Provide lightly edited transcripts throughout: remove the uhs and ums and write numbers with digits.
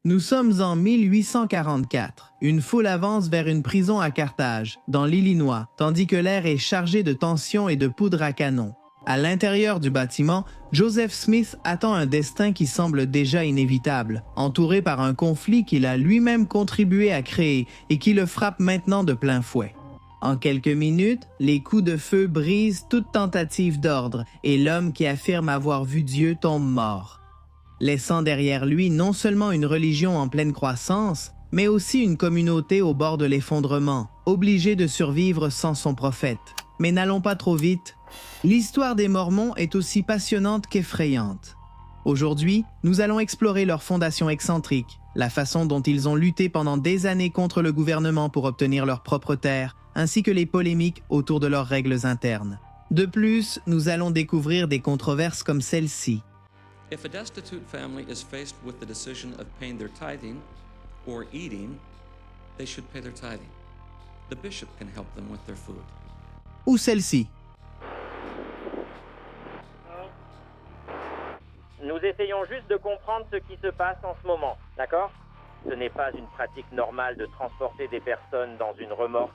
Nous sommes en 1844. Une foule avance vers une prison à Carthage, dans l'Illinois, tandis que l'air est chargé de tension et de poudre à canon. À l'intérieur du bâtiment, Joseph Smith attend un destin qui semble déjà inévitable, entouré par un conflit qu'il a lui-même contribué à créer et qui le frappe maintenant de plein fouet. En quelques minutes, les coups de feu brisent toute tentative d'ordre et l'homme qui affirme avoir vu Dieu tombe mort, laissant derrière lui non seulement une religion en pleine croissance, mais aussi une communauté au bord de l'effondrement, obligée de survivre sans son prophète. Mais n'allons pas trop vite. L'histoire des Mormons est aussi passionnante qu'effrayante. Aujourd'hui, nous allons explorer leur fondation excentrique, la façon dont ils ont lutté pendant des années contre le gouvernement pour obtenir leur propre terre, ainsi que les polémiques autour de leurs règles internes. De plus, nous allons découvrir des controverses comme celle-ci. If a destitute family is faced with the decision of paying their tithing or eating, they should pay their tithing. The bishop can help them with their food. Ou celle-ci. Nous essayons juste de comprendre ce qui se passe en ce moment, d'accord? Ce n'est pas une pratique normale de transporter des personnes dans une remorque.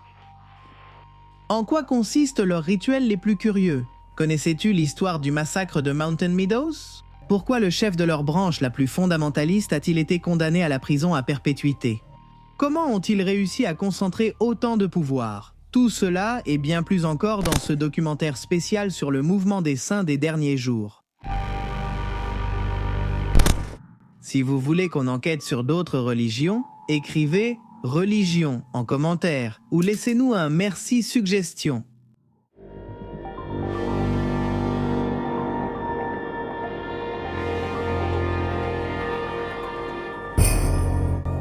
En quoi consistent leurs rituels les plus curieux? Connaissais-tu l'histoire du massacre de Mountain Meadows? Pourquoi le chef de leur branche la plus fondamentaliste a-t-il été condamné à la prison à perpétuité? Comment ont-ils réussi à concentrer autant de pouvoir? Tout cela et bien plus encore dans ce documentaire spécial sur le mouvement des saints des derniers jours. Si vous voulez qu'on enquête sur d'autres religions, écrivez « religion » en commentaire ou laissez-nous un « merci suggestion ».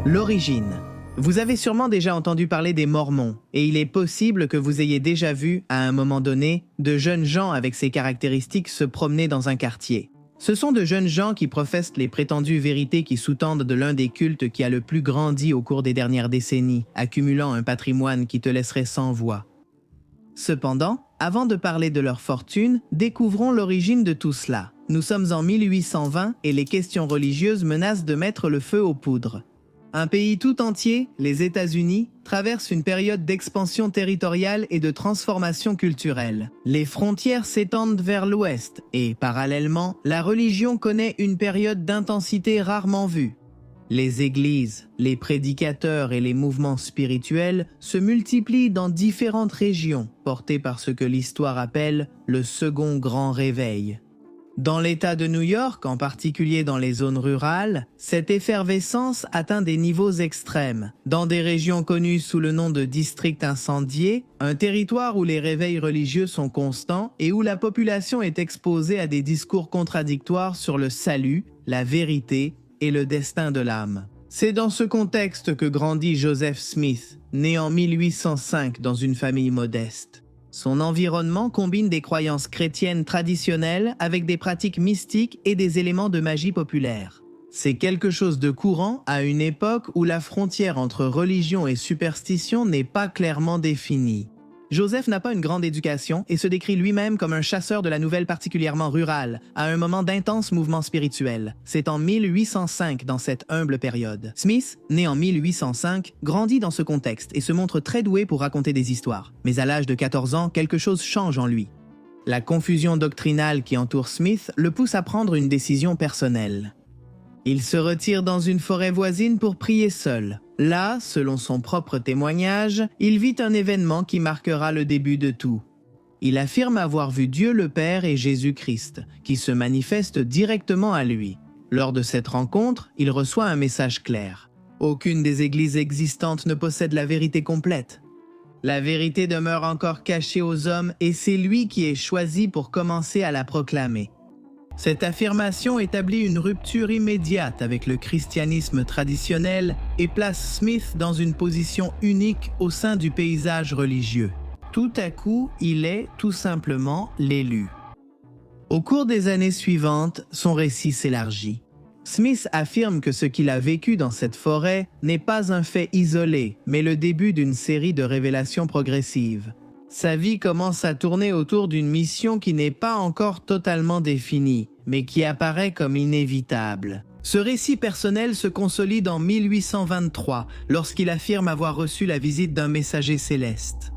L'origine. Vous avez sûrement déjà entendu parler des Mormons, et il est possible que vous ayez déjà vu, à un moment donné, de jeunes gens avec ces caractéristiques se promener dans un quartier. Ce sont de jeunes gens qui professent les prétendues vérités qui sous-tendent de l'un des cultes qui a le plus grandi au cours des dernières décennies, accumulant un patrimoine qui te laisserait sans voix. Cependant, avant de parler de leur fortune, découvrons l'origine de tout cela. Nous sommes en 1820 et les questions religieuses menacent de mettre le feu aux poudres. Un pays tout entier, les États-Unis, traverse une période d'expansion territoriale et de transformation culturelle. Les frontières s'étendent vers l'ouest et, parallèlement, la religion connaît une période d'intensité rarement vue. Les églises, les prédicateurs et les mouvements spirituels se multiplient dans différentes régions, portés par ce que l'histoire appelle le second grand réveil. Dans l'État de New York, en particulier dans les zones rurales, cette effervescence atteint des niveaux extrêmes. Dans des régions connues sous le nom de districts incendiés, un territoire où les réveils religieux sont constants et où la population est exposée à des discours contradictoires sur le salut, la vérité et le destin de l'âme. C'est dans ce contexte que grandit Joseph Smith, né en 1805 dans une famille modeste. Son environnement combine des croyances chrétiennes traditionnelles avec des pratiques mystiques et des éléments de magie populaire. C'est quelque chose de courant à une époque où la frontière entre religion et superstition n'est pas clairement définie. Joseph n'a pas une grande éducation et se décrit lui-même comme un chasseur de la nouvelle particulièrement rurale, à un moment d'intense mouvement spirituel. C'est en 1805 dans cette humble période. Smith, né en 1805, grandit dans ce contexte et se montre très doué pour raconter des histoires. Mais à l'âge de 14 ans, quelque chose change en lui. La confusion doctrinale qui entoure Smith le pousse à prendre une décision personnelle. Il se retire dans une forêt voisine pour prier seul. Là, selon son propre témoignage, il vit un événement qui marquera le début de tout. Il affirme avoir vu Dieu le Père et Jésus-Christ, qui se manifestent directement à lui. Lors de cette rencontre, il reçoit un message clair. Aucune des églises existantes ne possède la vérité complète. La vérité demeure encore cachée aux hommes et c'est lui qui est choisi pour commencer à la proclamer. Cette affirmation établit une rupture immédiate avec le christianisme traditionnel et place Smith dans une position unique au sein du paysage religieux. Tout à coup, il est tout simplement l'élu. Au cours des années suivantes, son récit s'élargit. Smith affirme que ce qu'il a vécu dans cette forêt n'est pas un fait isolé, mais le début d'une série de révélations progressives. Sa vie commence à tourner autour d'une mission qui n'est pas encore totalement définie, mais qui apparaît comme inévitable. Ce récit personnel se consolide en 1823, lorsqu'il affirme avoir reçu la visite d'un messager céleste.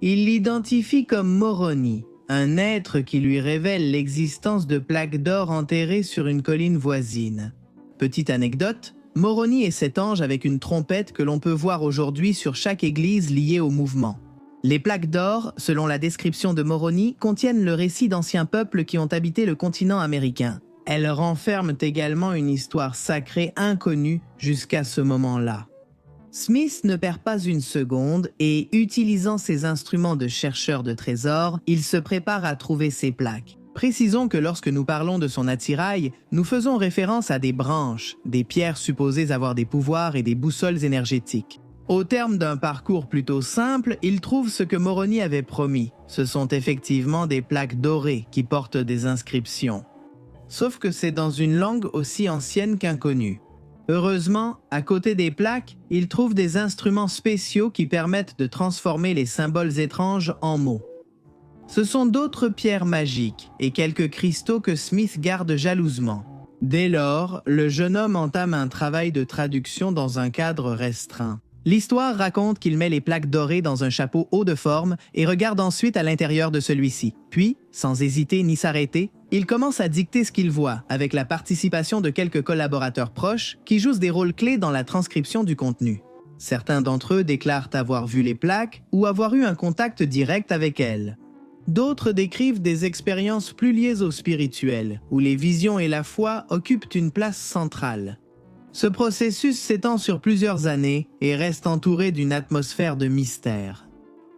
Il l'identifie comme Moroni, un être qui lui révèle l'existence de plaques d'or enterrées sur une colline voisine. Petite anecdote, Moroni est cet ange avec une trompette que l'on peut voir aujourd'hui sur chaque église liée au mouvement. Les plaques d'or, selon la description de Moroni, contiennent le récit d'anciens peuples qui ont habité le continent américain. Elles renferment également une histoire sacrée inconnue jusqu'à ce moment-là. Smith ne perd pas une seconde et, utilisant ses instruments de chercheur de trésors, il se prépare à trouver ces plaques. Précisons que lorsque nous parlons de son attirail, nous faisons référence à des branches, des pierres supposées avoir des pouvoirs et des boussoles énergétiques. Au terme d'un parcours plutôt simple, il trouve ce que Moroni avait promis. Ce sont effectivement des plaques dorées qui portent des inscriptions. Sauf que c'est dans une langue aussi ancienne qu'inconnue. Heureusement, à côté des plaques, il trouve des instruments spéciaux qui permettent de transformer les symboles étranges en mots. Ce sont d'autres pierres magiques et quelques cristaux que Smith garde jalousement. Dès lors, le jeune homme entame un travail de traduction dans un cadre restreint. L'histoire raconte qu'il met les plaques dorées dans un chapeau haut de forme et regarde ensuite à l'intérieur de celui-ci. Puis, sans hésiter ni s'arrêter, il commence à dicter ce qu'il voit, avec la participation de quelques collaborateurs proches qui jouent des rôles clés dans la transcription du contenu. Certains d'entre eux déclarent avoir vu les plaques ou avoir eu un contact direct avec elles. D'autres décrivent des expériences plus liées au spirituel, où les visions et la foi occupent une place centrale. Ce processus s'étend sur plusieurs années et reste entouré d'une atmosphère de mystère.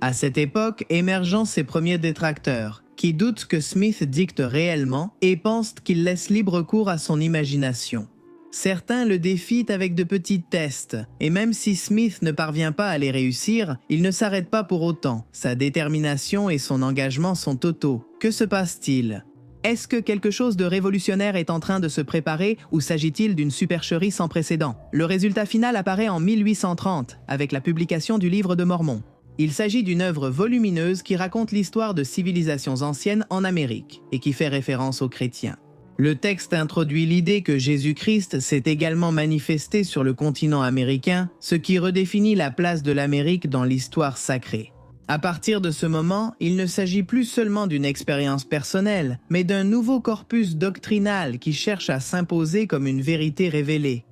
À cette époque émergent ses premiers détracteurs, qui doutent que Smith dicte réellement et pensent qu'il laisse libre cours à son imagination. Certains le défient avec de petits tests, et même si Smith ne parvient pas à les réussir, il ne s'arrête pas pour autant. Sa détermination et son engagement sont totaux. Que se passe-t-il ? Est-ce que quelque chose de révolutionnaire est en train de se préparer ou s'agit-il d'une supercherie sans précédent? Le résultat final apparaît en 1830 avec la publication du Livre de Mormon. Il s'agit d'une œuvre volumineuse qui raconte l'histoire de civilisations anciennes en Amérique et qui fait référence aux chrétiens. Le texte introduit l'idée que Jésus-Christ s'est également manifesté sur le continent américain, ce qui redéfinit la place de l'Amérique dans l'histoire sacrée. À partir de ce moment, il ne s'agit plus seulement d'une expérience personnelle, mais d'un nouveau corpus doctrinal qui cherche à s'imposer comme une vérité révélée.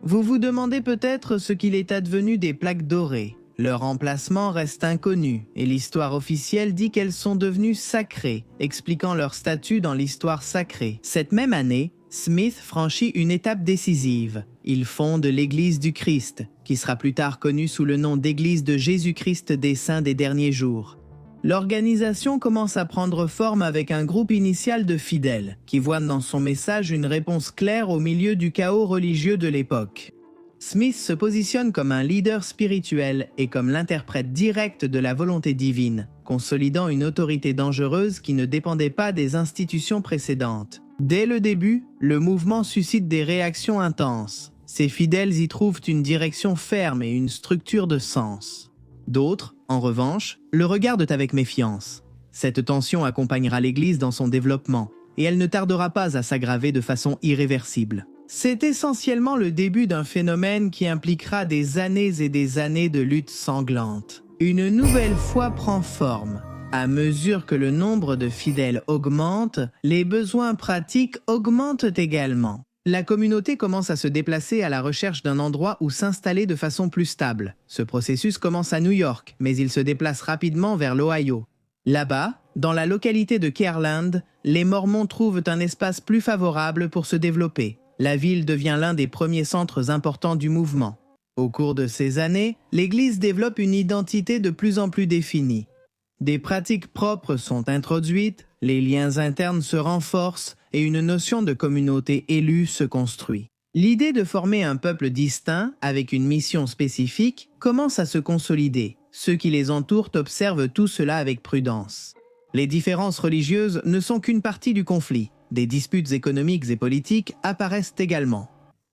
Vous vous demandez peut-être ce qu'il est advenu des plaques dorées. Leur emplacement reste inconnu, et l'histoire officielle dit qu'elles sont devenues sacrées, expliquant leur statut dans l'histoire sacrée. Cette même année, Smith franchit une étape décisive. Il fonde l'Église du Christ, qui sera plus tard connue sous le nom d'Église de Jésus-Christ des Saints des Derniers Jours. L'organisation commence à prendre forme avec un groupe initial de fidèles, qui voient dans son message une réponse claire au milieu du chaos religieux de l'époque. Smith se positionne comme un leader spirituel et comme l'interprète direct de la volonté divine, consolidant une autorité dangereuse qui ne dépendait pas des institutions précédentes. Dès le début, le mouvement suscite des réactions intenses. Ses fidèles y trouvent une direction ferme et une structure de sens. D'autres, en revanche, le regardent avec méfiance. Cette tension accompagnera l'Église dans son développement, et elle ne tardera pas à s'aggraver de façon irréversible. C'est essentiellement le début d'un phénomène qui impliquera des années et des années de lutte sanglante. Une nouvelle foi prend forme. À mesure que le nombre de fidèles augmente, les besoins pratiques augmentent également. La communauté commence à se déplacer à la recherche d'un endroit où s'installer de façon plus stable. Ce processus commence à New York, mais il se déplace rapidement vers l'Ohio. Là-bas, dans la localité de Cairland, les Mormons trouvent un espace plus favorable pour se développer. La ville devient l'un des premiers centres importants du mouvement. Au cours de ces années, l'Église développe une identité de plus en plus définie. Des pratiques propres sont introduites, les liens internes se renforcent et une notion de communauté élue se construit. L'idée de former un peuple distinct, avec une mission spécifique, commence à se consolider. Ceux qui les entourent observent tout cela avec prudence. Les différences religieuses ne sont qu'une partie du conflit. Des disputes économiques et politiques apparaissent également.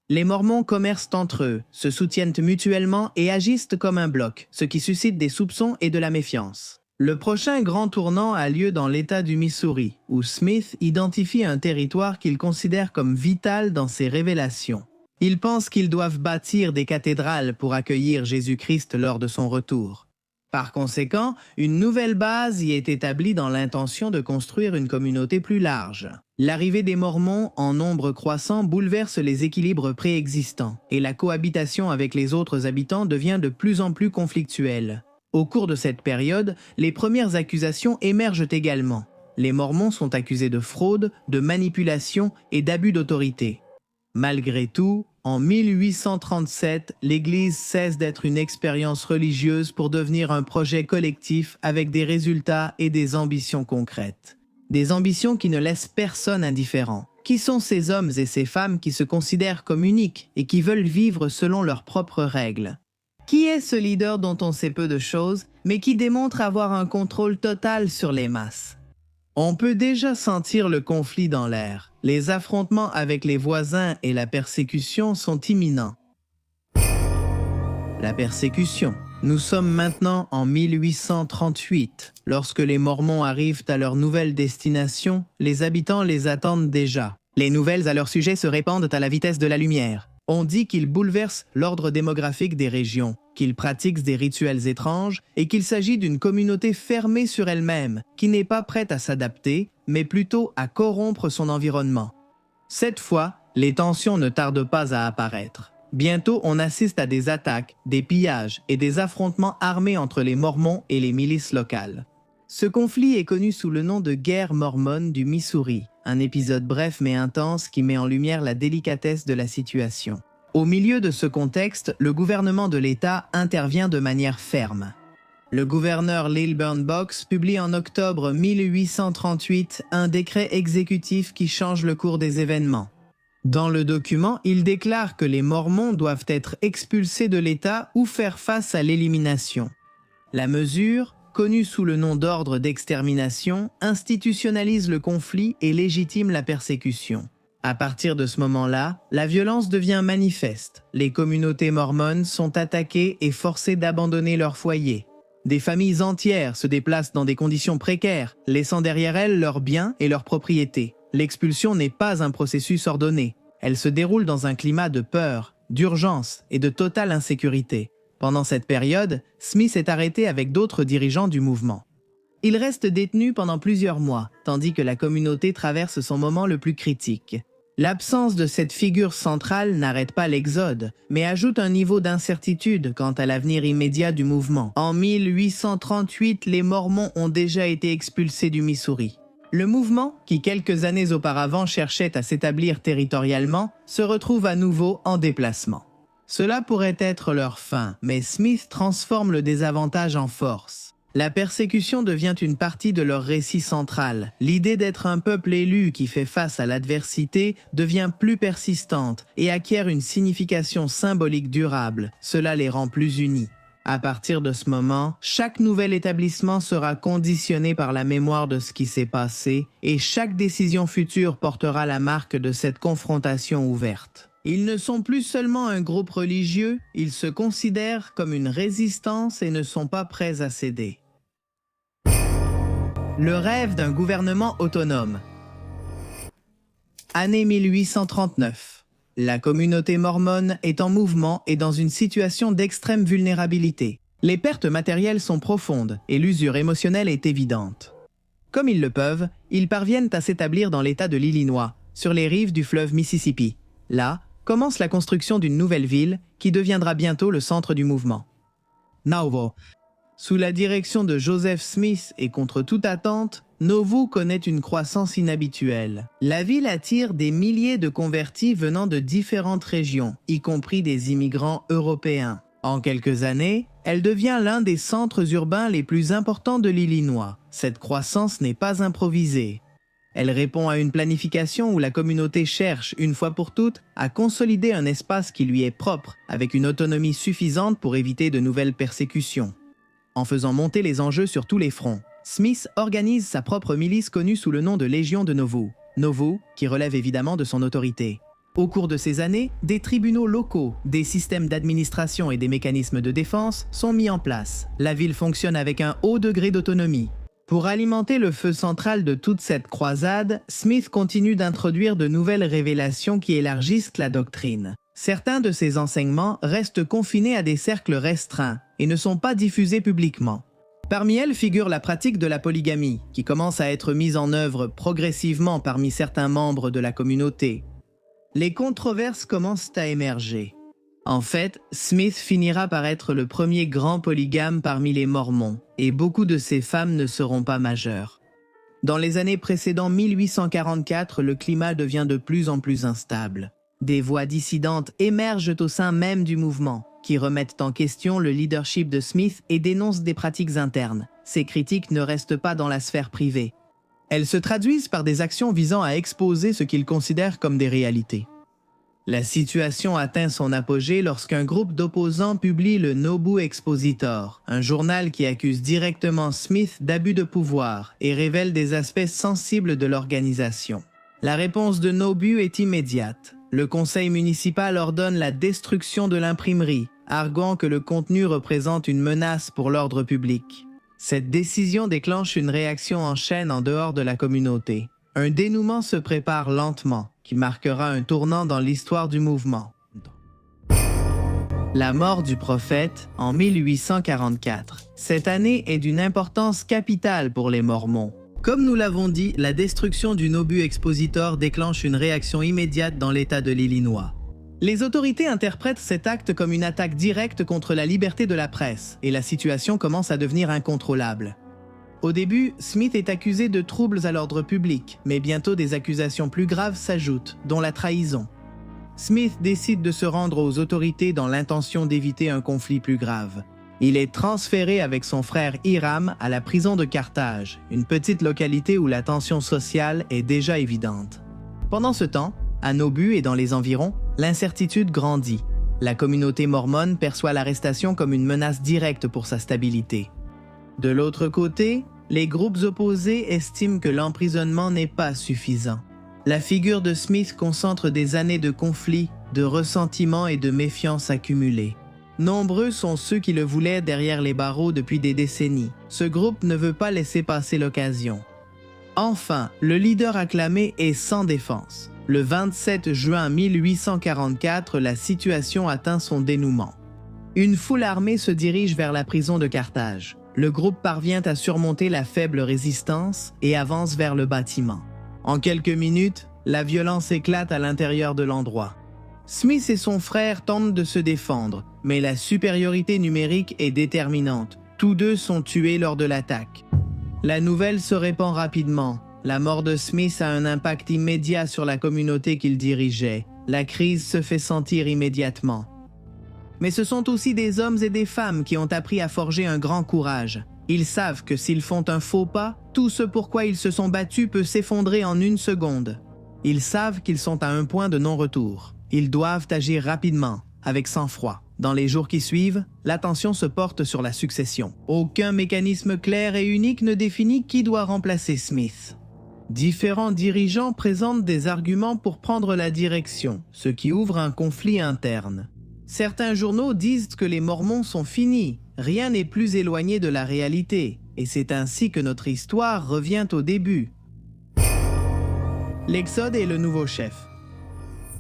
Les Mormons commercent entre eux, se soutiennent mutuellement et agissent comme un bloc, ce qui suscite des soupçons et de la méfiance. Le prochain grand tournant a lieu dans l'État du Missouri, où Smith identifie un territoire qu'il considère comme vital dans ses révélations. Il pense qu'ils doivent bâtir des cathédrales pour accueillir Jésus-Christ lors de son retour. Par conséquent, une nouvelle base y est établie dans l'intention de construire une communauté plus large. L'arrivée des Mormons en nombre croissant bouleverse les équilibres préexistants, et la cohabitation avec les autres habitants devient de plus en plus conflictuelle. Au cours de cette période, les premières accusations émergent également. Les Mormons sont accusés de fraude, de manipulation et d'abus d'autorité. Malgré tout, en 1837, l'Église cesse d'être une expérience religieuse pour devenir un projet collectif avec des résultats et des ambitions concrètes. Des ambitions qui ne laissent personne indifférent. Qui sont ces hommes et ces femmes qui se considèrent comme uniques et qui veulent vivre selon leurs propres règles? Qui est ce leader dont on sait peu de choses, mais qui démontre avoir un contrôle total sur les masses? On peut déjà sentir le conflit dans l'air. Les affrontements avec les voisins et la persécution sont imminents. La persécution. Nous sommes maintenant en 1838. Lorsque les Mormons arrivent à leur nouvelle destination, les habitants les attendent déjà. Les nouvelles à leur sujet se répandent à la vitesse de la lumière. On dit qu'ils bouleversent l'ordre démographique des régions, qu'ils pratiquent des rituels étranges et qu'il s'agit d'une communauté fermée sur elle-même, qui n'est pas prête à s'adapter, mais plutôt à corrompre son environnement. Cette fois, les tensions ne tardent pas à apparaître. Bientôt, on assiste à des attaques, des pillages et des affrontements armés entre les Mormons et les milices locales. Ce conflit est connu sous le nom de guerre mormone du Missouri, un épisode bref mais intense qui met en lumière la délicatesse de la situation. Au milieu de ce contexte, le gouvernement de l'État intervient de manière ferme. Le gouverneur Lilburn Boggs publie en octobre 1838 un décret exécutif qui change le cours des événements. Dans le document, il déclare que les Mormons doivent être expulsés de l'État ou faire face à l'élimination. La mesure, connue sous le nom d'ordre d'extermination, institutionnalise le conflit et légitime la persécution. À partir de ce moment-là, la violence devient manifeste. Les communautés mormones sont attaquées et forcées d'abandonner leur foyer. Des familles entières se déplacent dans des conditions précaires, laissant derrière elles leurs biens et leurs propriétés. L'expulsion n'est pas un processus ordonné. Elle se déroule dans un climat de peur, d'urgence et de totale insécurité. Pendant cette période, Smith est arrêté avec d'autres dirigeants du mouvement. Il reste détenu pendant plusieurs mois, tandis que la communauté traverse son moment le plus critique. L'absence de cette figure centrale n'arrête pas l'exode, mais ajoute un niveau d'incertitude quant à l'avenir immédiat du mouvement. En 1838, les Mormons ont déjà été expulsés du Missouri. Le mouvement, qui quelques années auparavant cherchait à s'établir territorialement, se retrouve à nouveau en déplacement. Cela pourrait être leur fin, mais Smith transforme le désavantage en force. La persécution devient une partie de leur récit central. L'idée d'être un peuple élu qui fait face à l'adversité devient plus persistante et acquiert une signification symbolique durable. Cela les rend plus unis. À partir de ce moment, chaque nouvel établissement sera conditionné par la mémoire de ce qui s'est passé et chaque décision future portera la marque de cette confrontation ouverte. Ils ne sont plus seulement un groupe religieux, ils se considèrent comme une résistance et ne sont pas prêts à céder. Le rêve d'un gouvernement autonome. Année 1839. La communauté mormone est en mouvement et dans une situation d'extrême vulnérabilité. Les pertes matérielles sont profondes et l'usure émotionnelle est évidente. Comme ils le peuvent, ils parviennent à s'établir dans l'État de l'Illinois, sur les rives du fleuve Mississippi. Là, commence la construction d'une nouvelle ville qui deviendra bientôt le centre du mouvement. Nauvoo. Sous la direction de Joseph Smith et contre toute attente, Nauvoo connaît une croissance inhabituelle. La ville attire des milliers de convertis venant de différentes régions, y compris des immigrants européens. En quelques années, elle devient l'un des centres urbains les plus importants de l'Illinois. Cette croissance n'est pas improvisée. Elle répond à une planification où la communauté cherche, une fois pour toutes, à consolider un espace qui lui est propre, avec une autonomie suffisante pour éviter de nouvelles persécutions. En faisant monter les enjeux sur tous les fronts, Smith organise sa propre milice connue sous le nom de Légion de Nauvoo. Nauvoo, qui relève évidemment de son autorité. Au cours de ces années, des tribunaux locaux, des systèmes d'administration et des mécanismes de défense sont mis en place. La ville fonctionne avec un haut degré d'autonomie. Pour alimenter le feu central de toute cette croisade, Smith continue d'introduire de nouvelles révélations qui élargissent la doctrine. Certains de ces enseignements restent confinés à des cercles restreints et ne sont pas diffusés publiquement. Parmi elles figure la pratique de la polygamie, qui commence à être mise en œuvre progressivement parmi certains membres de la communauté. Les controverses commencent à émerger. En fait, Smith finira par être le premier grand polygame parmi les Mormons, et beaucoup de ces femmes ne seront pas majeures. Dans les années précédant 1844, le climat devient de plus en plus instable. Des voix dissidentes émergent au sein même du mouvement, qui remettent en question le leadership de Smith et dénoncent des pratiques internes. Ces critiques ne restent pas dans la sphère privée. Elles se traduisent par des actions visant à exposer ce qu'ils considèrent comme des réalités. La situation atteint son apogée lorsqu'un groupe d'opposants publie le Nauvoo Expositor, un journal qui accuse directement Smith d'abus de pouvoir et révèle des aspects sensibles de l'organisation. La réponse de Nauvoo est immédiate. Le conseil municipal ordonne la destruction de l'imprimerie, arguant que le contenu représente une menace pour l'ordre public. Cette décision déclenche une réaction en chaîne en dehors de la communauté. Un dénouement se prépare lentement, qui marquera un tournant dans l'histoire du mouvement. La mort du prophète en 1844. Cette année est d'une importance capitale pour les Mormons. Comme nous l'avons dit, la destruction du Nauvoo Expositor déclenche une réaction immédiate dans l'État de l'Illinois. Les autorités interprètent cet acte comme une attaque directe contre la liberté de la presse, et la situation commence à devenir incontrôlable. Au début, Smith est accusé de troubles à l'ordre public, mais bientôt des accusations plus graves s'ajoutent, dont la trahison. Smith décide de se rendre aux autorités dans l'intention d'éviter un conflit plus grave. Il est transféré avec son frère Hiram à la prison de Carthage, une petite localité où la tension sociale est déjà évidente. Pendant ce temps, à Nauvoo et dans les environs, l'incertitude grandit. La communauté mormone perçoit l'arrestation comme une menace directe pour sa stabilité. De l'autre côté, les groupes opposés estiment que l'emprisonnement n'est pas suffisant. La figure de Smith concentre des années de conflits, de ressentiments et de méfiance accumulés. Nombreux sont ceux qui le voulaient derrière les barreaux depuis des décennies. Ce groupe ne veut pas laisser passer l'occasion. Enfin, le leader acclamé est sans défense. Le 27 juin 1844, la situation atteint son dénouement. Une foule armée se dirige vers la prison de Carthage. Le groupe parvient à surmonter la faible résistance et avance vers le bâtiment. En quelques minutes, la violence éclate à l'intérieur de l'endroit. Smith et son frère tentent de se défendre, mais la supériorité numérique est déterminante. Tous deux sont tués lors de l'attaque. La nouvelle se répand rapidement. La mort de Smith a un impact immédiat sur la communauté qu'il dirigeait. La crise se fait sentir immédiatement. Mais ce sont aussi des hommes et des femmes qui ont appris à forger un grand courage. Ils savent que s'ils font un faux pas, tout ce pourquoi ils se sont battus peut s'effondrer en une seconde. Ils savent qu'ils sont à un point de non-retour. Ils doivent agir rapidement, avec sang-froid. Dans les jours qui suivent, l'attention se porte sur la succession. Aucun mécanisme clair et unique ne définit qui doit remplacer Smith. Différents dirigeants présentent des arguments pour prendre la direction, ce qui ouvre un conflit interne. Certains journaux disent que les Mormons sont finis, rien n'est plus éloigné de la réalité, et c'est ainsi que notre histoire revient au début. L'Exode est le nouveau chef.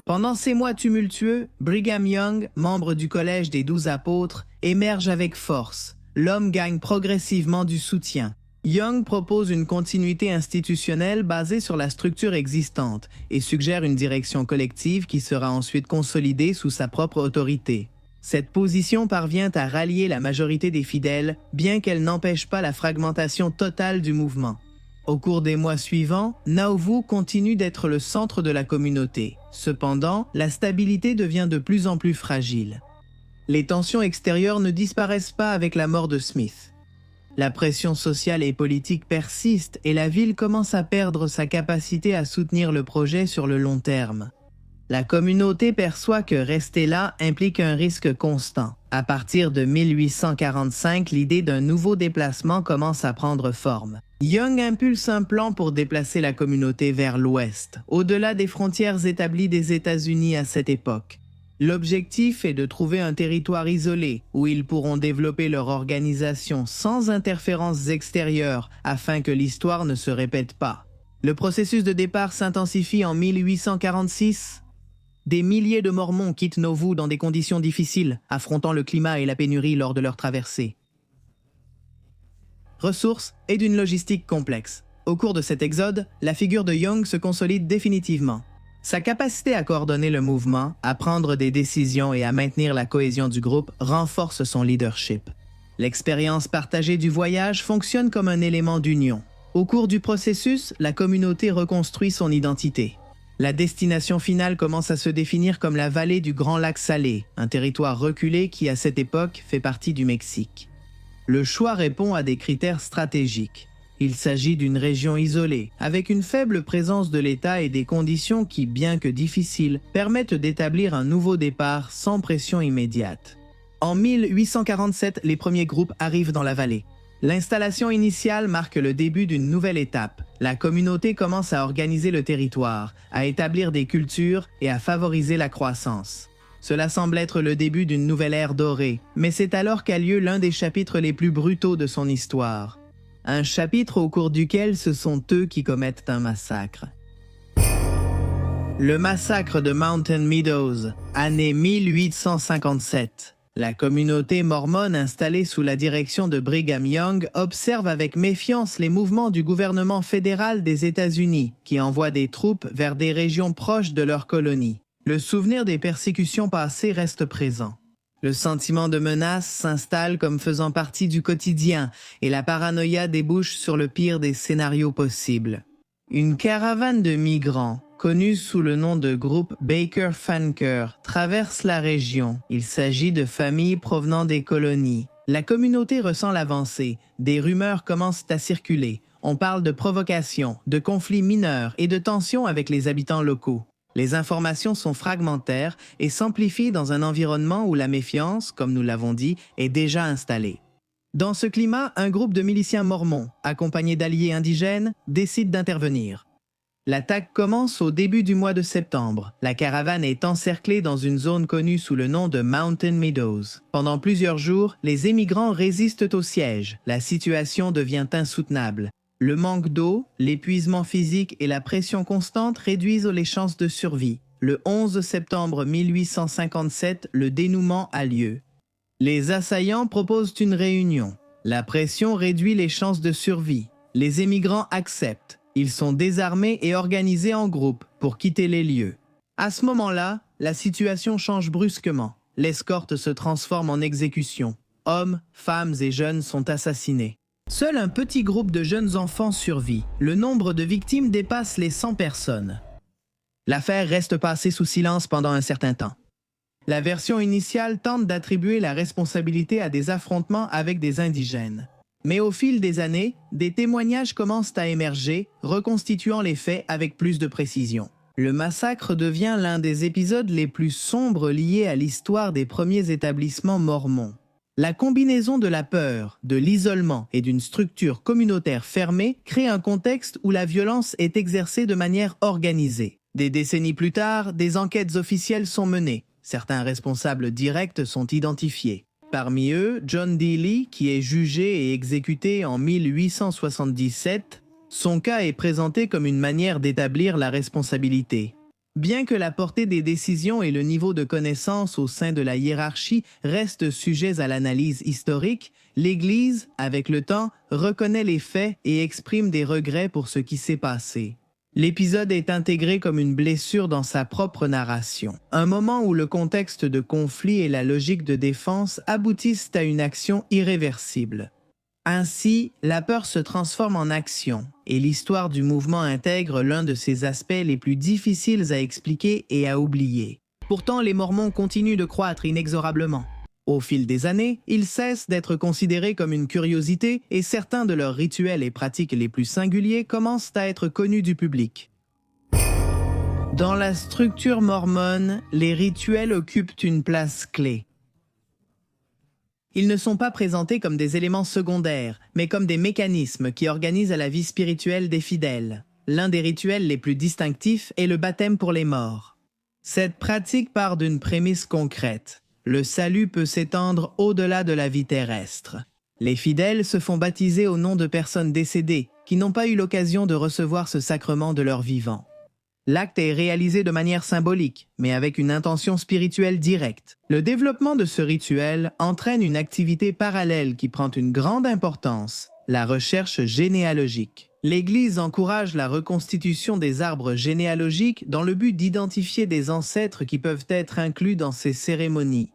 Pendant ces mois tumultueux, Brigham Young, membre du Collège des 12 apôtres, émerge avec force. L'homme gagne progressivement du soutien. Young propose une continuité institutionnelle basée sur la structure existante et suggère une direction collective qui sera ensuite consolidée sous sa propre autorité. Cette position parvient à rallier la majorité des fidèles, bien qu'elle n'empêche pas la fragmentation totale du mouvement. Au cours des mois suivants, Nauvoo continue d'être le centre de la communauté. Cependant, la stabilité devient de plus en plus fragile. Les tensions extérieures ne disparaissent pas avec la mort de Smith. La pression sociale et politique persiste et la ville commence à perdre sa capacité à soutenir le projet sur le long terme. La communauté perçoit que rester là implique un risque constant. À partir de 1845, l'idée d'un nouveau déplacement commence à prendre forme. Young impulse un plan pour déplacer la communauté vers l'ouest, au-delà des frontières établies des États-Unis à cette époque. L'objectif est de trouver un territoire isolé où ils pourront développer leur organisation sans interférences extérieures afin que l'histoire ne se répète pas. Le processus de départ s'intensifie en 1846. Des milliers de Mormons quittent Nauvoo dans des conditions difficiles, affrontant le climat et la pénurie lors de leur traversée. Ressources et d'une logistique complexe. Au cours de cet exode, la figure de Young se consolide définitivement. Sa capacité à coordonner le mouvement, à prendre des décisions et à maintenir la cohésion du groupe renforce son leadership. L'expérience partagée du voyage fonctionne comme un élément d'union. Au cours du processus, la communauté reconstruit son identité. La destination finale commence à se définir comme la vallée du Grand Lac Salé, un territoire reculé qui, à cette époque, fait partie du Mexique. Le choix répond à des critères stratégiques. Il s'agit d'une région isolée, avec une faible présence de l'État et des conditions qui, bien que difficiles, permettent d'établir un nouveau départ sans pression immédiate. En 1847, les premiers groupes arrivent dans la vallée. L'installation initiale marque le début d'une nouvelle étape. La communauté commence à organiser le territoire, à établir des cultures et à favoriser la croissance. Cela semble être le début d'une nouvelle ère dorée, mais c'est alors qu'a lieu l'un des chapitres les plus brutaux de son histoire. Un chapitre au cours duquel ce sont eux qui commettent un massacre. Le massacre de Mountain Meadows, année 1857. La communauté mormone installée sous la direction de Brigham Young observe avec méfiance les mouvements du gouvernement fédéral des États-Unis qui envoie des troupes vers des régions proches de leur colonie. Le souvenir des persécutions passées reste présent. Le sentiment de menace s'installe comme faisant partie du quotidien et la paranoïa débouche sur le pire des scénarios possibles. Une caravane de migrants, connue sous le nom de groupe Baker-Fanker, traverse la région. Il s'agit de familles provenant des colonies. La communauté ressent l'avancée. Des rumeurs commencent à circuler. On parle de provocations, de conflits mineurs et de tensions avec les habitants locaux. Les informations sont fragmentaires et s'amplifient dans un environnement où la méfiance, comme nous l'avons dit, est déjà installée. Dans ce climat, un groupe de miliciens mormons, accompagnés d'alliés indigènes, décide d'intervenir. L'attaque commence au début du mois de septembre. La caravane est encerclée dans une zone connue sous le nom de Mountain Meadows. Pendant plusieurs jours, les émigrants résistent au siège. La situation devient insoutenable. Le manque d'eau, l'épuisement physique et la pression constante réduisent les chances de survie. Le 11 septembre 1857, le dénouement a lieu. Les assaillants proposent une réunion. La pression réduit les chances de survie. Les émigrants acceptent. Ils sont désarmés et organisés en groupe pour quitter les lieux. À ce moment-là, la situation change brusquement. L'escorte se transforme en exécution. Hommes, femmes et jeunes sont assassinés. Seul un petit groupe de jeunes enfants survit. Le nombre de victimes dépasse les 100 personnes. L'affaire reste passée sous silence pendant un certain temps. La version initiale tente d'attribuer la responsabilité à des affrontements avec des indigènes. Mais au fil des années, des témoignages commencent à émerger, reconstituant les faits avec plus de précision. Le massacre devient l'un des épisodes les plus sombres liés à l'histoire des premiers établissements mormons. La combinaison de la peur, de l'isolement et d'une structure communautaire fermée crée un contexte où la violence est exercée de manière organisée. Des décennies plus tard, des enquêtes officielles sont menées. Certains responsables directs sont identifiés. Parmi eux, John D. Lee, qui est jugé et exécuté en 1877, son cas est présenté comme une manière d'établir la responsabilité. Bien que la portée des décisions et le niveau de connaissance au sein de la hiérarchie restent sujets à l'analyse historique, l'Église, avec le temps, reconnaît les faits et exprime des regrets pour ce qui s'est passé. L'épisode est intégré comme une blessure dans sa propre narration, un moment où le contexte de conflit et la logique de défense aboutissent à une action irréversible. Ainsi, la peur se transforme en action, et l'histoire du mouvement intègre l'un de ses aspects les plus difficiles à expliquer et à oublier. Pourtant, les Mormons continuent de croître inexorablement. Au fil des années, ils cessent d'être considérés comme une curiosité et certains de leurs rituels et pratiques les plus singuliers commencent à être connus du public. Dans la structure mormone, les rituels occupent une place clé. Ils ne sont pas présentés comme des éléments secondaires, mais comme des mécanismes qui organisent la vie spirituelle des fidèles. L'un des rituels les plus distinctifs est le baptême pour les morts. Cette pratique part d'une prémisse concrète. Le salut peut s'étendre au-delà de la vie terrestre. Les fidèles se font baptiser au nom de personnes décédées qui n'ont pas eu l'occasion de recevoir ce sacrement de leur vivant. L'acte est réalisé de manière symbolique, mais avec une intention spirituelle directe. Le développement de ce rituel entraîne une activité parallèle qui prend une grande importance, la recherche généalogique. L'Église encourage la reconstitution des arbres généalogiques dans le but d'identifier des ancêtres qui peuvent être inclus dans ces cérémonies.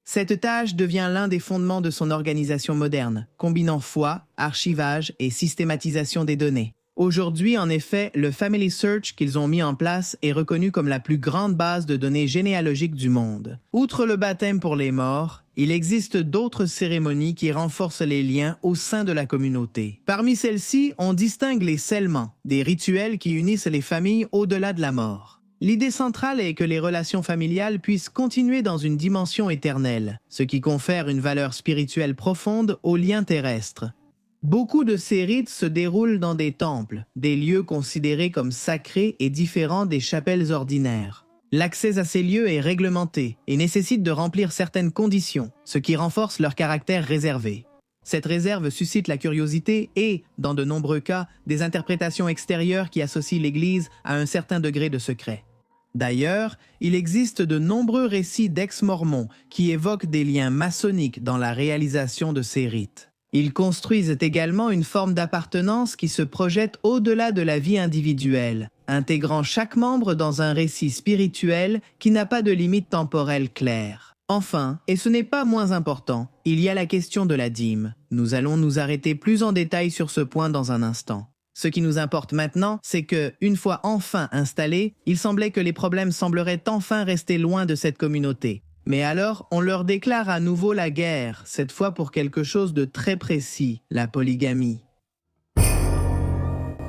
Cette tâche devient l'un des fondements de son organisation moderne, combinant foi, archivage et systématisation des données. Aujourd'hui, en effet, le Family Search qu'ils ont mis en place est reconnu comme la plus grande base de données généalogiques du monde. Outre le baptême pour les morts, il existe d'autres cérémonies qui renforcent les liens au sein de la communauté. Parmi celles-ci, on distingue les scellements, des rituels qui unissent les familles au-delà de la mort. L'idée centrale est que les relations familiales puissent continuer dans une dimension éternelle, ce qui confère une valeur spirituelle profonde aux liens terrestres. Beaucoup de ces rites se déroulent dans des temples, des lieux considérés comme sacrés et différents des chapelles ordinaires. L'accès à ces lieux est réglementé et nécessite de remplir certaines conditions, ce qui renforce leur caractère réservé. Cette réserve suscite la curiosité et, dans de nombreux cas, des interprétations extérieures qui associent l'Église à un certain degré de secret. D'ailleurs, il existe de nombreux récits d'ex-mormons qui évoquent des liens maçonniques dans la réalisation de ces rites. Ils construisent également une forme d'appartenance qui se projette au-delà de la vie individuelle, intégrant chaque membre dans un récit spirituel qui n'a pas de limite temporelle claire. Enfin, et ce n'est pas moins important, il y a la question de la dîme. Nous allons nous arrêter plus en détail sur ce point dans un instant. Ce qui nous importe maintenant, c'est que, une fois enfin installés, il semblait que les problèmes sembleraient enfin rester loin de cette communauté. Mais alors, on leur déclare à nouveau la guerre, cette fois pour quelque chose de très précis, la polygamie.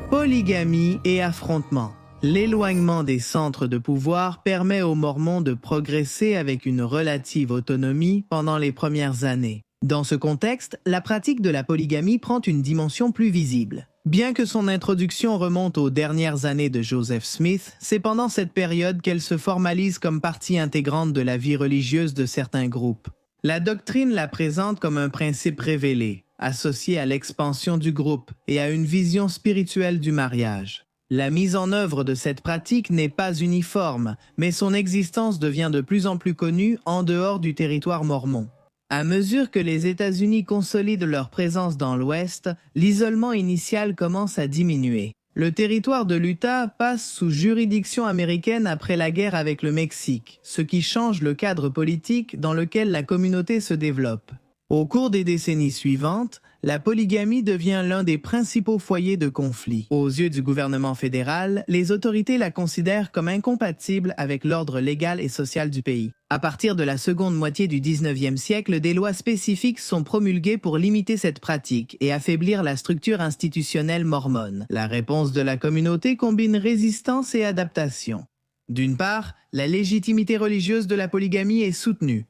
Polygamie et affrontement. L'éloignement des centres de pouvoir permet aux Mormons de progresser avec une relative autonomie pendant les premières années. Dans ce contexte, la pratique de la polygamie prend une dimension plus visible. Bien que son introduction remonte aux dernières années de Joseph Smith, c'est pendant cette période qu'elle se formalise comme partie intégrante de la vie religieuse de certains groupes. La doctrine la présente comme un principe révélé, associé à l'expansion du groupe et à une vision spirituelle du mariage. La mise en œuvre de cette pratique n'est pas uniforme, mais son existence devient de plus en plus connue en dehors du territoire mormon. À mesure que les États-Unis consolident leur présence dans l'Ouest, l'isolement initial commence à diminuer. Le territoire de l'Utah passe sous juridiction américaine après la guerre avec le Mexique, ce qui change le cadre politique dans lequel la communauté se développe. Au cours des décennies suivantes, la polygamie devient l'un des principaux foyers de conflit. Aux yeux du gouvernement fédéral, les autorités la considèrent comme incompatible avec l'ordre légal et social du pays. À partir de la seconde moitié du 19e siècle, des lois spécifiques sont promulguées pour limiter cette pratique et affaiblir la structure institutionnelle mormone. La réponse de la communauté combine résistance et adaptation. D'une part, la légitimité religieuse de la polygamie est soutenue.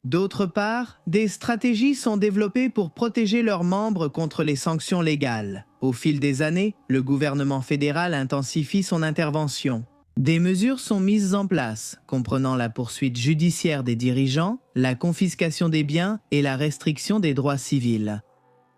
D'autre part, des stratégies sont développées pour protéger leurs membres contre les sanctions légales. Au fil des années, le gouvernement fédéral intensifie son intervention. Des mesures sont mises en place, comprenant la poursuite judiciaire des dirigeants, la confiscation des biens et la restriction des droits civils.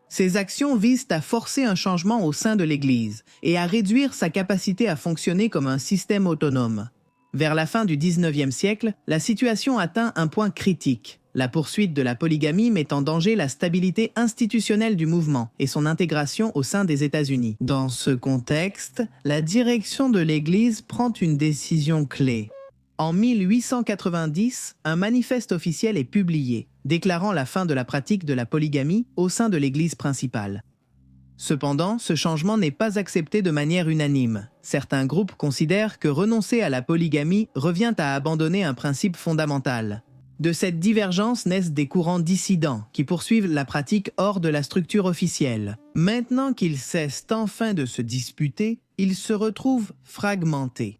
Ces actions visent à forcer un changement au sein de l'Église et à réduire sa capacité à fonctionner comme un système autonome. Vers la fin du 19e siècle, la situation atteint un point critique. La poursuite de la polygamie met en danger la stabilité institutionnelle du mouvement et son intégration au sein des États-Unis. Dans ce contexte, la direction de l'Église prend une décision clé. En 1890, un manifeste officiel est publié, déclarant la fin de la pratique de la polygamie au sein de l'Église principale. Cependant, ce changement n'est pas accepté de manière unanime. Certains groupes considèrent que renoncer à la polygamie revient à abandonner un principe fondamental. De cette divergence naissent des courants dissidents qui poursuivent la pratique hors de la structure officielle. Maintenant qu'ils cessent enfin de se disputer, ils se retrouvent fragmentés.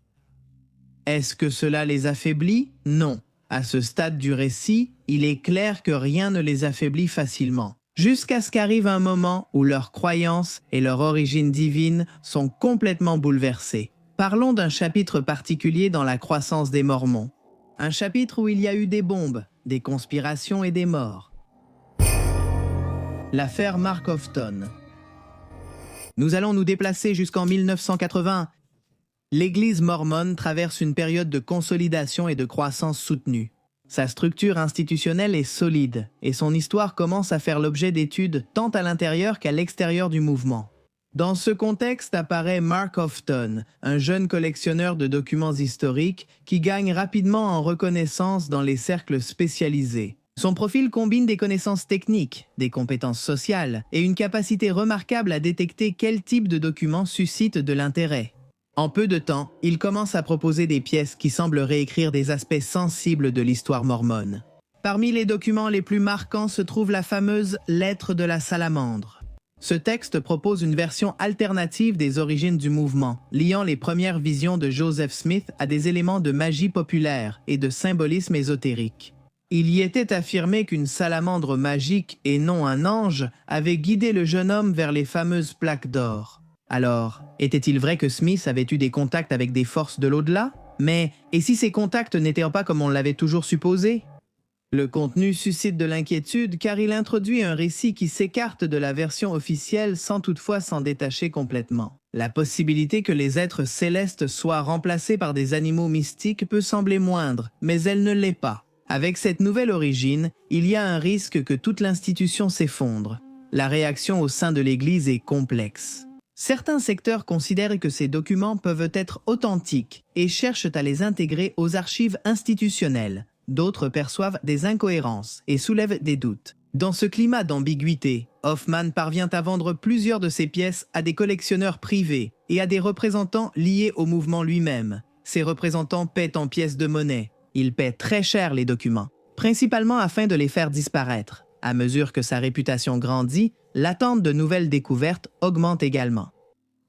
Est-ce que cela les affaiblit? Non. À ce stade du récit, il est clair que rien ne les affaiblit facilement. Jusqu'à ce qu'arrive un moment où leurs croyances et leur origine divine sont complètement bouleversées. Parlons d'un chapitre particulier dans la croissance des Mormons. Un chapitre où il y a eu des bombes, des conspirations et des morts. L'affaire Mark Houghton. Nous allons nous déplacer jusqu'en 1980. L'Église mormone traverse une période de consolidation et de croissance soutenue. Sa structure institutionnelle est solide et son histoire commence à faire l'objet d'études tant à l'intérieur qu'à l'extérieur du mouvement. Dans ce contexte apparaît Mark Houghton, un jeune collectionneur de documents historiques qui gagne rapidement en reconnaissance dans les cercles spécialisés. Son profil combine des connaissances techniques, des compétences sociales et une capacité remarquable à détecter quel type de documents suscite de l'intérêt. En peu de temps, il commence à proposer des pièces qui semblent réécrire des aspects sensibles de l'histoire mormone. Parmi les documents les plus marquants se trouve la fameuse « Lettre de la salamandre ». Ce texte propose une version alternative des origines du mouvement, liant les premières visions de Joseph Smith à des éléments de magie populaire et de symbolisme ésotérique. Il y était affirmé qu'une salamandre magique et non un ange avait guidé le jeune homme vers les fameuses plaques d'or. Alors, était-il vrai que Smith avait eu des contacts avec des forces de l'au-delà? Mais, et si ces contacts n'étaient pas comme on l'avait toujours supposé? Le contenu suscite de l'inquiétude car il introduit un récit qui s'écarte de la version officielle sans toutefois s'en détacher complètement. La possibilité que les êtres célestes soient remplacés par des animaux mystiques peut sembler moindre, mais elle ne l'est pas. Avec cette nouvelle origine, il y a un risque que toute l'institution s'effondre. La réaction au sein de l'Église est complexe. Certains secteurs considèrent que ces documents peuvent être authentiques et cherchent à les intégrer aux archives institutionnelles. D'autres perçoivent des incohérences et soulèvent des doutes. Dans ce climat d'ambiguïté, Hoffman parvient à vendre plusieurs de ses pièces à des collectionneurs privés et à des représentants liés au mouvement lui-même. Ces représentants paient en pièces de monnaie. Ils paient très cher les documents, principalement afin de les faire disparaître. À mesure que sa réputation grandit, l'attente de nouvelles découvertes augmente également.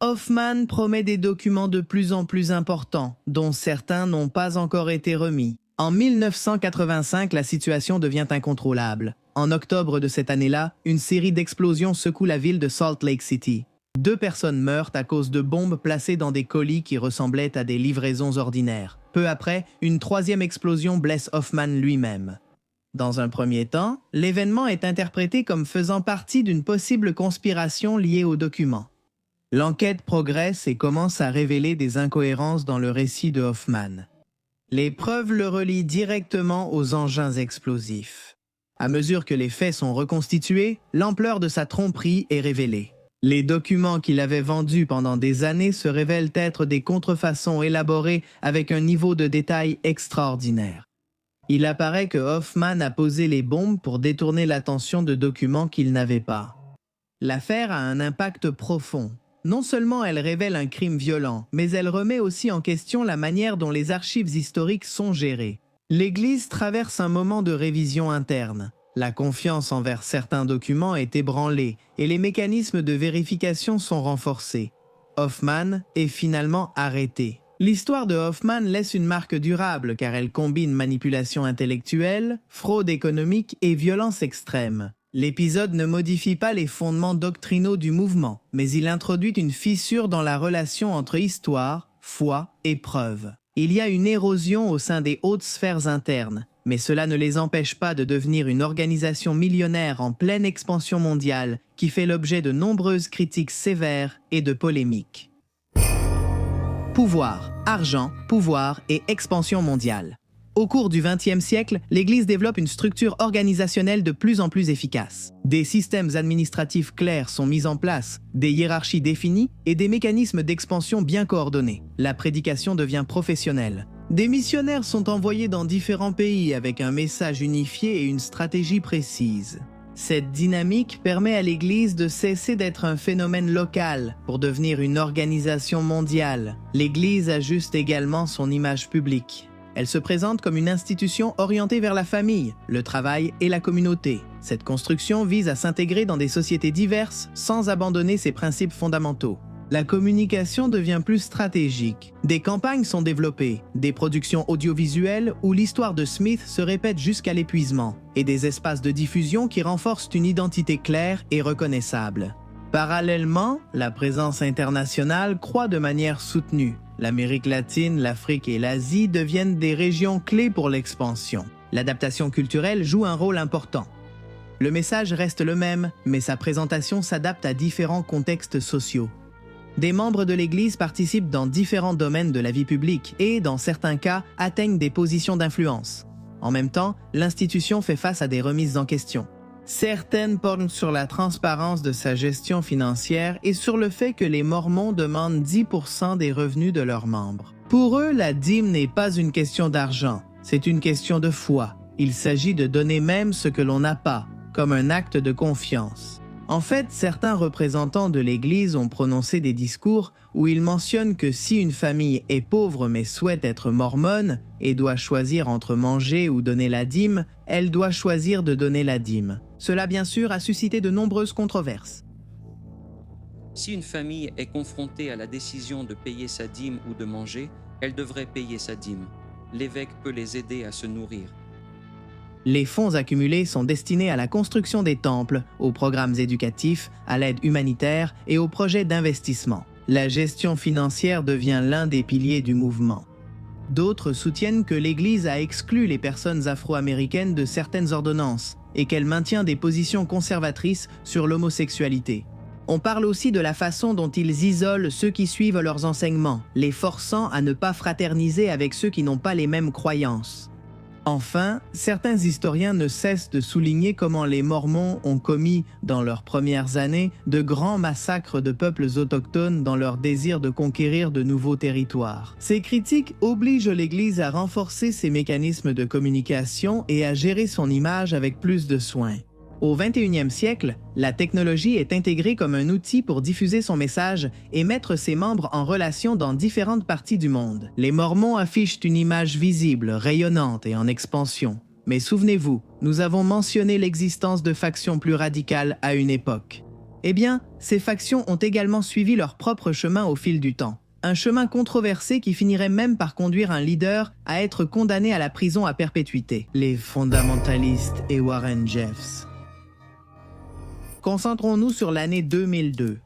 Hoffman promet des documents de plus en plus importants, dont certains n'ont pas encore été remis. En 1985, la situation devient incontrôlable. En octobre de cette année-là, une série d'explosions secoue la ville de Salt Lake City. 2 personnes meurent à cause de bombes placées dans des colis qui ressemblaient à des livraisons ordinaires. Peu après, une 3e explosion blesse Hoffman lui-même. Dans un premier temps, l'événement est interprété comme faisant partie d'une possible conspiration liée aux documents. L'enquête progresse et commence à révéler des incohérences dans le récit de Hoffman. Les preuves le relient directement aux engins explosifs. À mesure que les faits sont reconstitués, l'ampleur de sa tromperie est révélée. Les documents qu'il avait vendus pendant des années se révèlent être des contrefaçons élaborées avec un niveau de détail extraordinaire. Il apparaît que Hoffman a posé les bombes pour détourner l'attention de documents qu'il n'avait pas. L'affaire a un impact profond. Non seulement elle révèle un crime violent, mais elle remet aussi en question la manière dont les archives historiques sont gérées. L'Église traverse un moment de révision interne. La confiance envers certains documents est ébranlée et les mécanismes de vérification sont renforcés. Hoffman est finalement arrêté. L'histoire de Hoffman laisse une marque durable car elle combine manipulation intellectuelle, fraude économique et violence extrême. L'épisode ne modifie pas les fondements doctrinaux du mouvement, mais il introduit une fissure dans la relation entre histoire, foi et preuve. Il y a une érosion au sein des hautes sphères internes, mais cela ne les empêche pas de devenir une organisation millionnaire en pleine expansion mondiale qui fait l'objet de nombreuses critiques sévères et de polémiques. Pouvoir, argent, pouvoir et expansion mondiale. Au cours du XXe siècle, l'Église développe une structure organisationnelle de plus en plus efficace. Des systèmes administratifs clairs sont mis en place, des hiérarchies définies et des mécanismes d'expansion bien coordonnés. La prédication devient professionnelle. Des missionnaires sont envoyés dans différents pays avec un message unifié et une stratégie précise. Cette dynamique permet à l'Église de cesser d'être un phénomène local pour devenir une organisation mondiale. L'Église ajuste également son image publique. Elle se présente comme une institution orientée vers la famille, le travail et la communauté. Cette construction vise à s'intégrer dans des sociétés diverses sans abandonner ses principes fondamentaux. la communication devient plus stratégique. Des campagnes sont développées, des productions audiovisuelles où l'histoire de Smith se répète jusqu'à l'épuisement, et des espaces de diffusion qui renforcent une identité claire et reconnaissable. Parallèlement, la présence internationale croît de manière soutenue. L'Amérique latine, l'Afrique et l'Asie deviennent des régions clés pour l'expansion. L'adaptation culturelle joue un rôle important. Le message reste le même, mais sa présentation s'adapte à différents contextes sociaux. Des membres de l'Église participent dans différents domaines de la vie publique et, dans certains cas, atteignent des positions d'influence. En même temps, l'institution fait face à des remises en question. Certaines portent sur la transparence de sa gestion financière et sur le fait que les Mormons demandent 10% des revenus de leurs membres. Pour eux, la dîme n'est pas une question d'argent, c'est une question de foi. Il s'agit de donner même ce que l'on n'a pas, comme un acte de confiance. En fait, certains représentants de l'Église ont prononcé des discours où ils mentionnent que si une famille est pauvre mais souhaite être mormone et doit choisir entre manger ou donner la dîme, elle doit choisir de donner la dîme. Cela, bien sûr, a suscité de nombreuses controverses. Si une famille est confrontée à la décision de payer sa dîme ou de manger, elle devrait payer sa dîme. L'évêque peut les aider à se nourrir. Les fonds accumulés sont destinés à la construction des temples, aux programmes éducatifs, à l'aide humanitaire et aux projets d'investissement. La gestion financière devient l'un des piliers du mouvement. D'autres soutiennent que l'Église a exclu les personnes afro-américaines de certaines ordonnances et qu'elle maintient des positions conservatrices sur l'homosexualité. On parle aussi de la façon dont ils isolent ceux qui suivent leurs enseignements, les forçant à ne pas fraterniser avec ceux qui n'ont pas les mêmes croyances. Enfin, certains historiens ne cessent de souligner comment les Mormons ont commis, dans leurs premières années, de grands massacres de peuples autochtones dans leur désir de conquérir de nouveaux territoires. Ces critiques obligent l'Église à renforcer ses mécanismes de communication et à gérer son image avec plus de soin. Au XXIe siècle, la technologie est intégrée comme un outil pour diffuser son message et mettre ses membres en relation dans différentes parties du monde. Les Mormons affichent une image visible, rayonnante et en expansion. Mais souvenez-vous, nous avons mentionné l'existence de factions plus radicales à une époque. Eh bien, ces factions ont également suivi leur propre chemin au fil du temps. Un chemin controversé qui finirait même par conduire un leader à être condamné à la prison à perpétuité. Les fondamentalistes et Warren Jeffs. Concentrons-nous sur l'année 2002.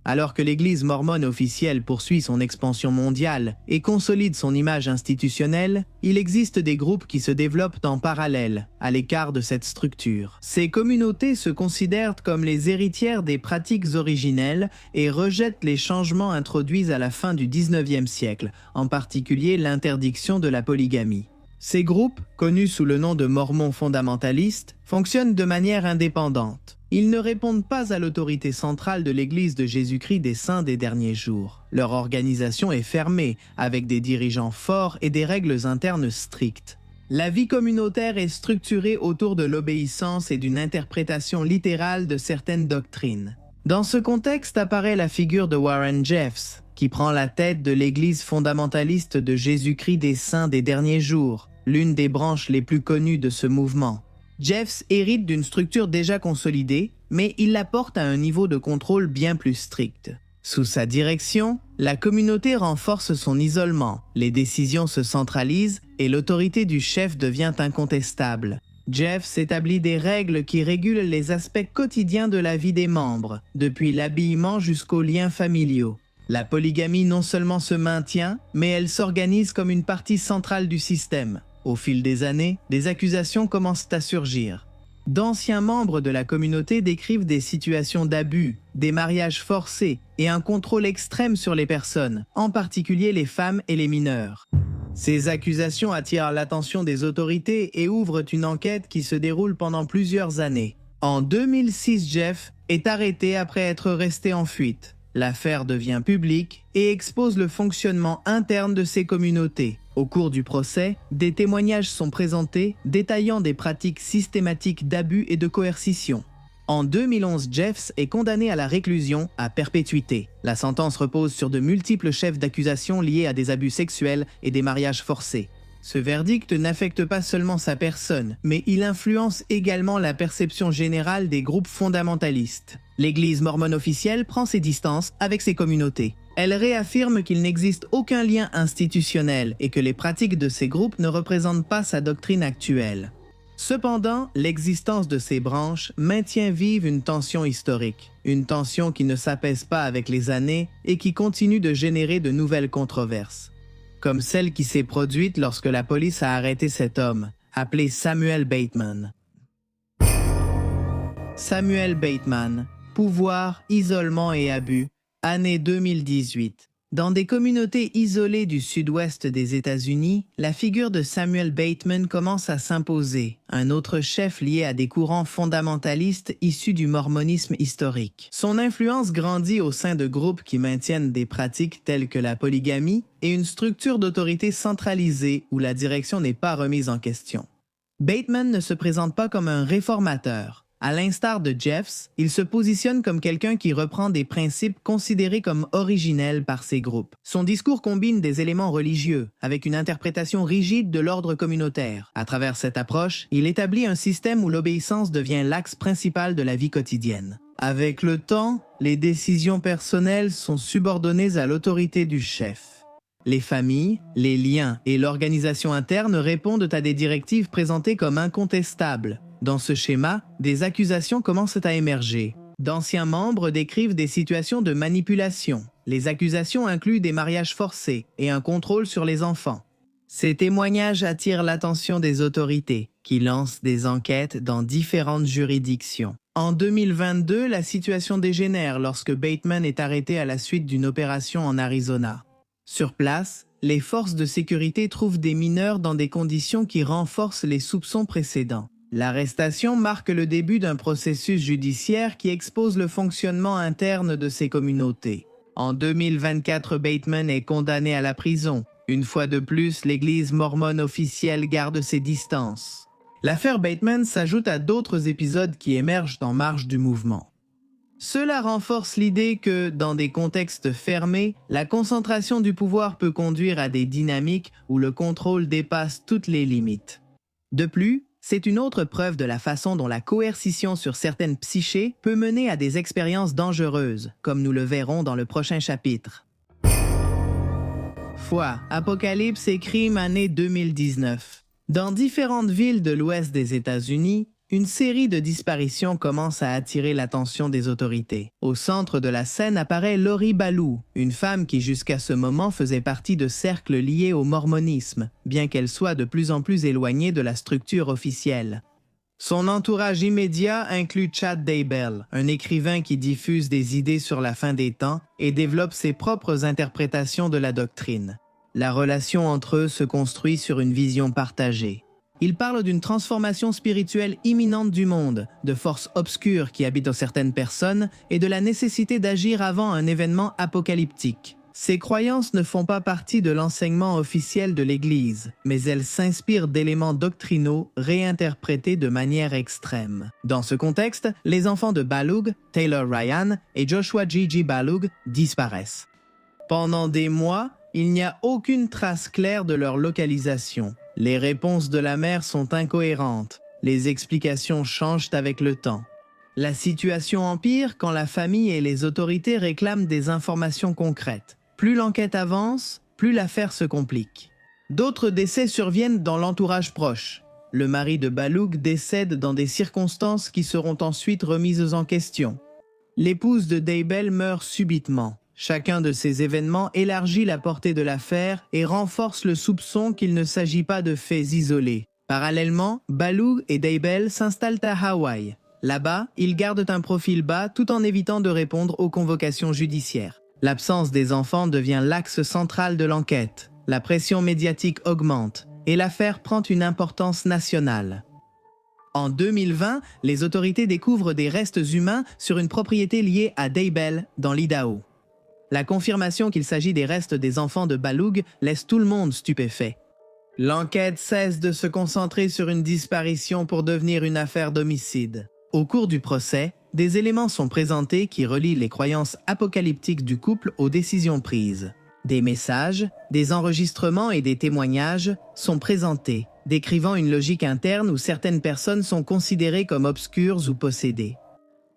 Alors que l'Église mormone officielle poursuit son expansion mondiale et consolide son image institutionnelle, il existe des groupes qui se développent en parallèle, à l'écart de cette structure. Ces communautés se considèrent comme les héritières des pratiques originelles et rejettent les changements introduits à la fin du XIXe siècle, en particulier l'interdiction de la polygamie. Ces groupes, connus sous le nom de Mormons fondamentalistes, fonctionnent de manière indépendante. Ils ne répondent pas à l'autorité centrale de l'Église de Jésus-Christ des Saints des derniers jours. Leur organisation est fermée, avec des dirigeants forts et des règles internes strictes. La vie communautaire est structurée autour de l'obéissance et d'une interprétation littérale de certaines doctrines. Dans ce contexte apparaît la figure de Warren Jeffs, qui prend la tête de l'Église fondamentaliste de Jésus-Christ des Saints des derniers jours, l'une des branches les plus connues de ce mouvement. Jeffs hérite d'une structure déjà consolidée, mais il la porte à un niveau de contrôle bien plus strict. Sous sa direction, la communauté renforce son isolement, les décisions se centralisent et l'autorité du chef devient incontestable. Jeffs établit des règles qui régulent les aspects quotidiens de la vie des membres, depuis l'habillement jusqu'aux liens familiaux. La polygamie non seulement se maintient, mais elle s'organise comme une partie centrale du système. Au fil des années, des accusations commencent à surgir. D'anciens membres de la communauté décrivent des situations d'abus, des mariages forcés et un contrôle extrême sur les personnes, en particulier les femmes et les mineurs. Ces accusations attirent l'attention des autorités et ouvrent une enquête qui se déroule pendant plusieurs années. En 2006, Jeff est arrêté après être resté en fuite. L'affaire devient publique et expose le fonctionnement interne de ces communautés. Au cours du procès, des témoignages sont présentés détaillant des pratiques systématiques d'abus et de coercition. En 2011, Jeffs est condamné à la réclusion à perpétuité. La sentence repose sur de multiples chefs d'accusation liés à des abus sexuels et des mariages forcés. Ce verdict n'affecte pas seulement sa personne, mais il influence également la perception générale des groupes fondamentalistes. L'Église mormone officielle prend ses distances avec ces communautés. Elle réaffirme qu'il n'existe aucun lien institutionnel et que les pratiques de ces groupes ne représentent pas sa doctrine actuelle. Cependant, l'existence de ces branches maintient vive une tension historique, une tension qui ne s'apaise pas avec les années et qui continue de générer de nouvelles controverses, comme celle qui s'est produite lorsque la police a arrêté cet homme, appelé Samuel Bateman. Samuel Bateman, pouvoir, isolement et abus, année 2018. Dans des communautés isolées du sud-ouest des États-Unis, la figure de Samuel Bateman commence à s'imposer, un autre chef lié à des courants fondamentalistes issus du mormonisme historique. Son influence grandit au sein de groupes qui maintiennent des pratiques telles que la polygamie et une structure d'autorité centralisée où la direction n'est pas remise en question. Bateman ne se présente pas comme un réformateur. À l'instar de Jeffs, il se positionne comme quelqu'un qui reprend des principes considérés comme originels par ces groupes. Son discours combine des éléments religieux avec une interprétation rigide de l'ordre communautaire. À travers cette approche, il établit un système où l'obéissance devient l'axe principal de la vie quotidienne. Avec le temps, les décisions personnelles sont subordonnées à l'autorité du chef. Les familles, les liens et l'organisation interne répondent à des directives présentées comme incontestables. Dans ce schéma, des accusations commencent à émerger. D'anciens membres décrivent des situations de manipulation. Les accusations incluent des mariages forcés et un contrôle sur les enfants. Ces témoignages attirent l'attention des autorités, qui lancent des enquêtes dans différentes juridictions. En 2022, la situation dégénère lorsque Bateman est arrêté à la suite d'une opération en Arizona. Sur place, les forces de sécurité trouvent des mineurs dans des conditions qui renforcent les soupçons précédents. L'arrestation marque le début d'un processus judiciaire qui expose le fonctionnement interne de ces communautés. En 2024, Bateman est condamné à la prison. Une fois de plus, l'Église mormone officielle garde ses distances. L'affaire Bateman s'ajoute à d'autres épisodes qui émergent en marge du mouvement. Cela renforce l'idée que, dans des contextes fermés, la concentration du pouvoir peut conduire à des dynamiques où le contrôle dépasse toutes les limites. De plus, c'est une autre preuve de la façon dont la coercition sur certaines psychés peut mener à des expériences dangereuses, comme nous le verrons dans le prochain chapitre. Foi, Apocalypse et Crime, année 2019. Dans différentes villes de l'ouest des États-Unis, une série de disparitions commence à attirer l'attention des autorités. Au centre de la scène apparaît Lori Ballou, une femme qui jusqu'à ce moment faisait partie de cercles liés au mormonisme, bien qu'elle soit de plus en plus éloignée de la structure officielle. Son entourage immédiat inclut Chad Daybell, un écrivain qui diffuse des idées sur la fin des temps et développe ses propres interprétations de la doctrine. La relation entre eux se construit sur une vision partagée. Il parle d'une transformation spirituelle imminente du monde, de forces obscures qui habitent en certaines personnes et de la nécessité d'agir avant un événement apocalyptique. Ces croyances ne font pas partie de l'enseignement officiel de l'Église, mais elles s'inspirent d'éléments doctrinaux réinterprétés de manière extrême. Dans ce contexte, les enfants de Ballou, Taylor Ryan et Joshua Gigi Ballou disparaissent. Pendant des mois, il n'y a aucune trace claire de leur localisation. Les réponses de la mère sont incohérentes. Les explications changent avec le temps. La situation empire quand la famille et les autorités réclament des informations concrètes. Plus l'enquête avance, plus l'affaire se complique. D'autres décès surviennent dans l'entourage proche. Le mari de Ballou décède dans des circonstances qui seront ensuite remises en question. L'épouse de Daybell meurt subitement. Chacun de ces événements élargit la portée de l'affaire et renforce le soupçon qu'il ne s'agit pas de faits isolés. Parallèlement, Ballou et Daybell s'installent à Hawaï. Là-bas, ils gardent un profil bas tout en évitant de répondre aux convocations judiciaires. L'absence des enfants devient l'axe central de l'enquête. La pression médiatique augmente et l'affaire prend une importance nationale. En 2020, les autorités découvrent des restes humains sur une propriété liée à Daybell dans l'Idaho. La confirmation qu'il s'agit des restes des enfants de Ballou laisse tout le monde stupéfait. L'enquête cesse de se concentrer sur une disparition pour devenir une affaire d'homicide. Au cours du procès, des éléments sont présentés qui relient les croyances apocalyptiques du couple aux décisions prises. Des messages, des enregistrements et des témoignages sont présentés, décrivant une logique interne où certaines personnes sont considérées comme obscures ou possédées.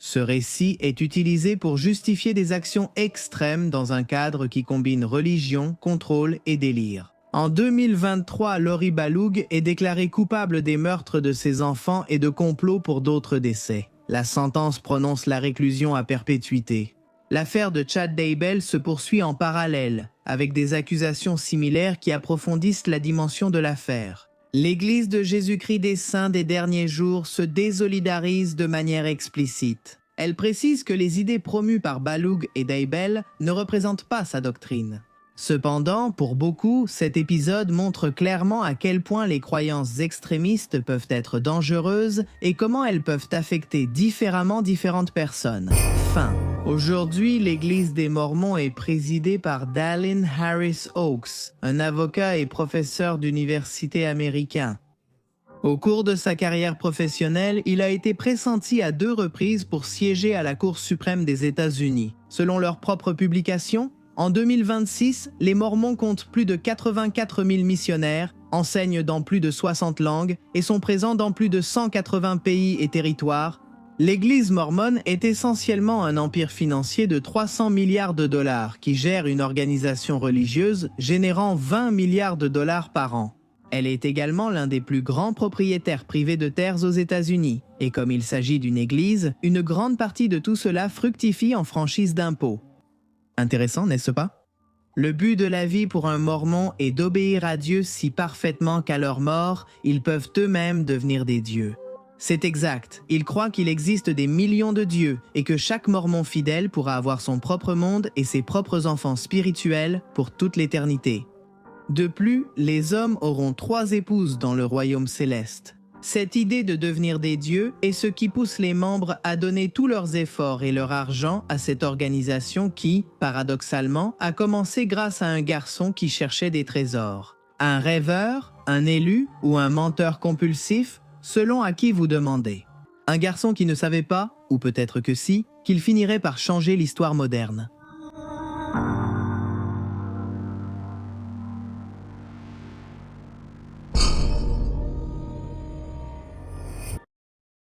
Ce récit est utilisé pour justifier des actions extrêmes dans un cadre qui combine religion, contrôle et délire. En 2023, Lori Baloug est déclarée coupable des meurtres de ses enfants et de complot pour d'autres décès. La sentence prononce la réclusion à perpétuité. L'affaire de Chad Daybell se poursuit en parallèle, avec des accusations similaires qui approfondissent la dimension de l'affaire. L'Église de Jésus-Christ des Saints des derniers jours se désolidarise de manière explicite. Elle précise que les idées promues par Baloug et Daybell ne représentent pas sa doctrine. Cependant, pour beaucoup, cet épisode montre clairement à quel point les croyances extrémistes peuvent être dangereuses et comment elles peuvent affecter différemment différentes personnes. Fin. Aujourd'hui, l'Église des Mormons est présidée par Dallin Harris Oaks, un avocat et professeur d'université américain. Au cours de sa carrière professionnelle, il a été pressenti à 2 reprises pour siéger à la Cour suprême des États-Unis. Selon leur propre publication, en 2026, les Mormons comptent plus de 84 000 missionnaires, enseignent dans plus de 60 langues et sont présents dans plus de 180 pays et territoires. L'Église mormone est essentiellement un empire financier de 300 milliards de dollars qui gère une organisation religieuse générant 20 milliards de dollars par an. Elle est également l'un des plus grands propriétaires privés de terres aux États-Unis. Et comme il s'agit d'une église, une grande partie de tout cela fructifie en franchise d'impôts. Intéressant, n'est-ce pas? Le but de la vie pour un Mormon est d'obéir à Dieu si parfaitement qu'à leur mort, ils peuvent eux-mêmes devenir des dieux. C'est exact, ils croient qu'il existe des millions de dieux et que chaque Mormon fidèle pourra avoir son propre monde et ses propres enfants spirituels pour toute l'éternité. De plus, les hommes auront 3 épouses dans le royaume céleste. Cette idée de devenir des dieux est ce qui pousse les membres à donner tous leurs efforts et leur argent à cette organisation qui, paradoxalement, a commencé grâce à un garçon qui cherchait des trésors. Un rêveur, un élu ou un menteur compulsif, selon à qui vous demandez. Un garçon qui ne savait pas, ou peut-être que si, qu'il finirait par changer l'histoire moderne.